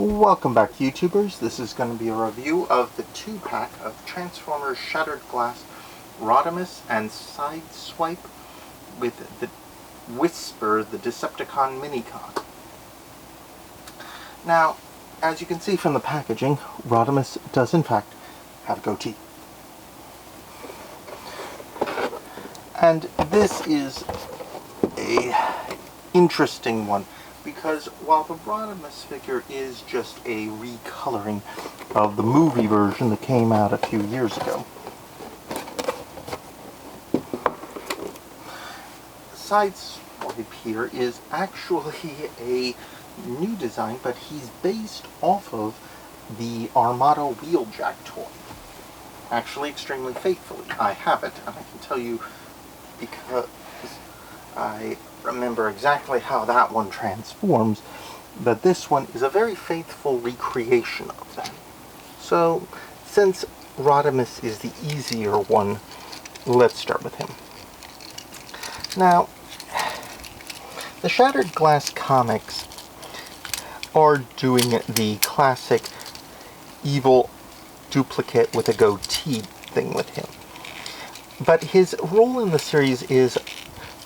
Welcome back, YouTubers. This is going to be a review of the 2-pack of Transformers Shattered Glass Rodimus and Sideswipe with the Whisper, the Decepticon Minicon. Now, as you can see from the packaging, Rodimus does in fact have a goatee. And this is a interesting one, because while the Rodimus figure is just a recoloring of the movie version that came out a few years ago, Sideswipe here is actually a new design, but he's based off of the Armada Wheeljack toy. Actually, extremely faithfully. I have it, and I can tell you because I remember exactly how that one transforms, but this one is a very faithful recreation of that. So, since Rodimus is the easier one, let's start with him. Now, the Shattered Glass comics are doing the classic evil duplicate with a goatee thing with him. But his role in the series is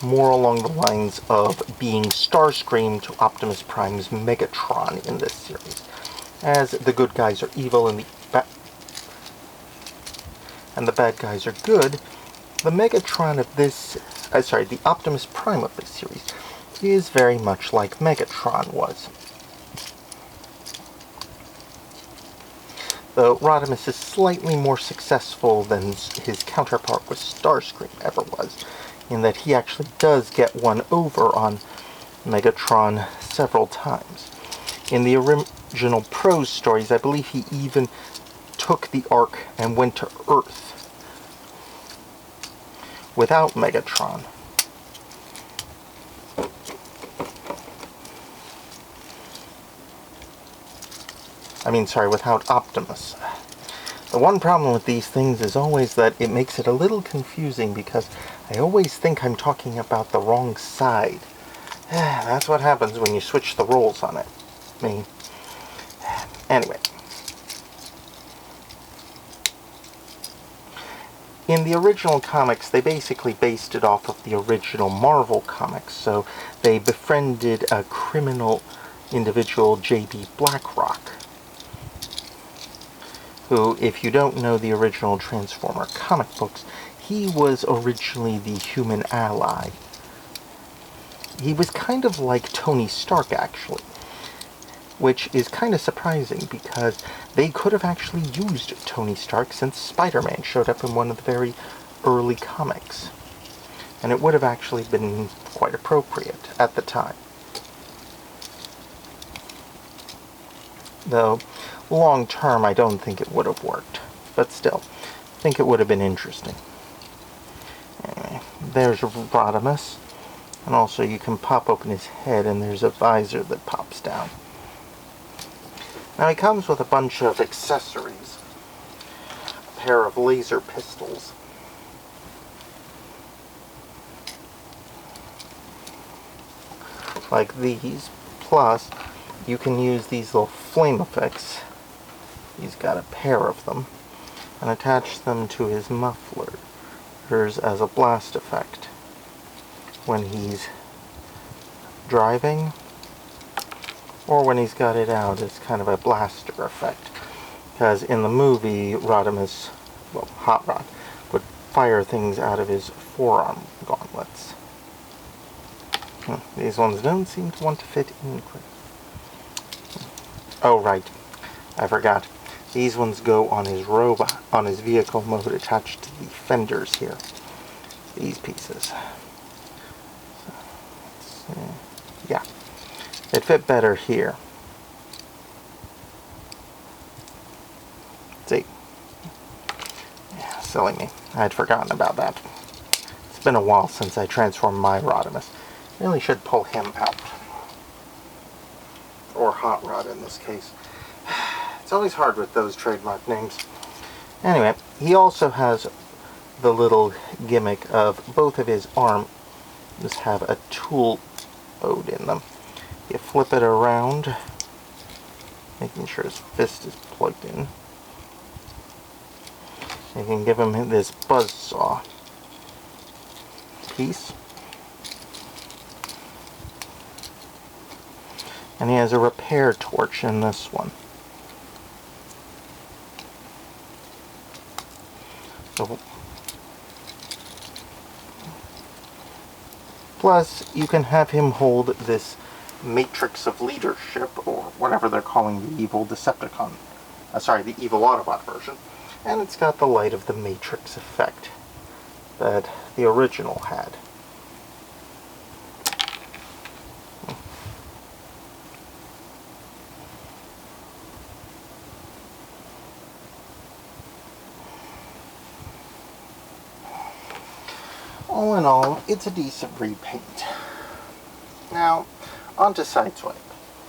more along the lines of being Starscream to Optimus Prime's Megatron in this series. As the good guys are evil and the bad guys are good, the Megatron of this, the Optimus Prime of this series is very much like Megatron was. Though Rodimus is slightly more successful than his counterpart with Starscream ever was, in that he actually does get one over on Megatron several times. In the original prose stories, I believe he even took the Ark and went to Earth without Megatron. Without Optimus. The one problem with these things is always that it makes it a little confusing, because I always think I'm talking about the wrong side. That's what happens when you switch the roles on it. Anyway. In the original comics, they basically based it off of the original Marvel comics, so they befriended a criminal individual, J.B. Blackrock, who, if you don't know the original Transformer comic books, he was originally the human ally. He was kind of like Tony Stark, actually, which is kind of surprising, because they could have actually used Tony Stark since Spider-Man showed up in one of the very early comics, and it would have actually been quite appropriate at the time. Though, long term, I don't think it would have worked. But still, I think it would have been interesting. Anyway, there's Rodimus. And also you can pop open his head and there's a visor that pops down. Now he comes with a bunch of accessories. A pair of laser pistols. Like these. Plus, you can use these little flame effects. He's got a pair of them, and attach them to his mufflers as a blast effect when he's driving, or when he's got it out as kind of a blaster effect. Because in the movie, Rodimus, Hot Rod, would fire things out of his forearm gauntlets. These ones don't seem to want to fit in quick. Oh, right. I forgot. These ones go on his robot, on his vehicle mode attached to the fenders here. These pieces. So, yeah. It fit better here. See? Yeah, silly me. I had forgotten about that. It's been a while since I transformed my Rodimus. Really should pull him out. Or Hot Rod in this case. It's always hard with those trademark names. Anyway, he also has the little gimmick of both of his arms have a tool ode in them. You flip it around, making sure his fist is plugged in. You can give him this buzzsaw piece. And he has a repair torch in this one. So, plus, you can have him hold this matrix of leadership, or whatever they're calling the evil Decepticon. The evil Autobot version. And it's got the light of the matrix effect that the original had. All in all, it's a decent repaint. Now, on to Sideswipe.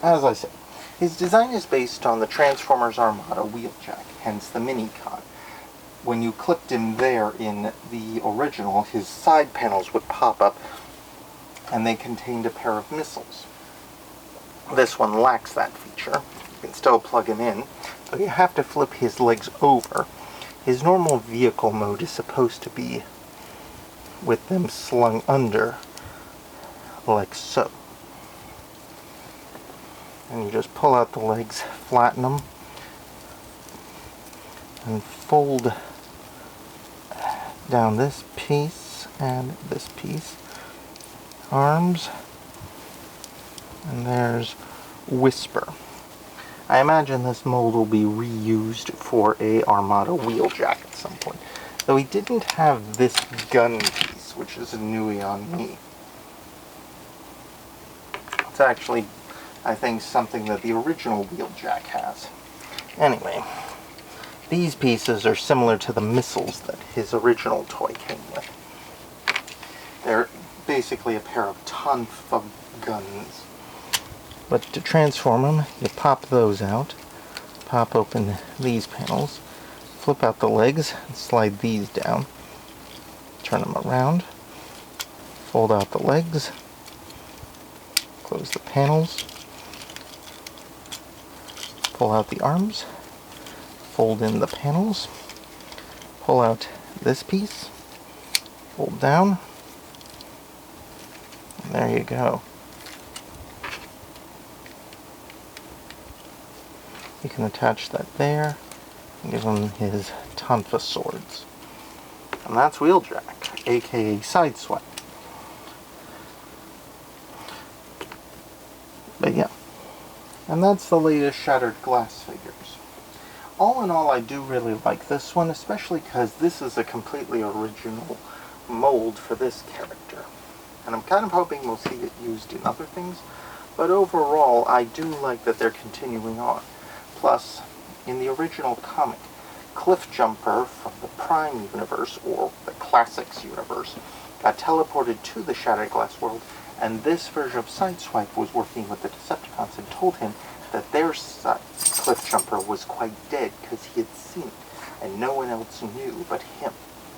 As I said, his design is based on the Transformers Armada wheeljack, hence the Minicon. When you clicked him there in the original, his side panels would pop up, and they contained a pair of missiles. This one lacks that feature. You can still plug him in, but you have to flip his legs over. His normal vehicle mode is supposed to be with them slung under, like so. And you just pull out the legs, flatten them, and fold down this piece and this piece. Arms, and there's Whisper. I imagine this mold will be reused for a Armada wheeljack at some point. Though he didn't have this gun piece, which is a newie on me. It's actually, I think, something that the original wheeljack has. Anyway, these pieces are similar to the missiles that his original toy came with. They're basically a pair of Tonfa guns. But to transform them, you pop those out, pop open these panels, flip out the legs, and slide these down. Turn them around, fold out the legs, close the panels, pull out the arms, fold in the panels, pull out this piece, fold down, and there you go. You can attach that there, and give him his Tonfa swords. And that's Wheeljack, aka Sideswipe. But yeah, and that's the latest Shattered Glass figures. All in all, I do really like this one, especially because this is a completely original mold for this character. And I'm kind of hoping we'll see it used in other things, but overall, I do like that they're continuing on. Plus, in the original comic, Cliffjumper from the Prime universe, or the Classics universe, got teleported to the Shattered Glass world, and this version of Sideswipe was working with the Decepticons and told him that their Cliffjumper was quite dead because he had seen it, and no one else knew but him.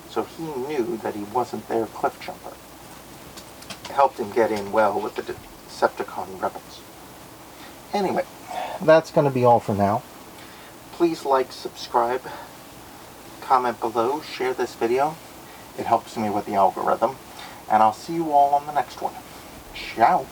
So he knew that he wasn't their Cliffjumper. It helped him get in well with the Decepticon rebels. Anyway, that's going to be all for now. Please like, subscribe, comment below, share this video. It helps me with the algorithm. And I'll see you all on the next one. Ciao!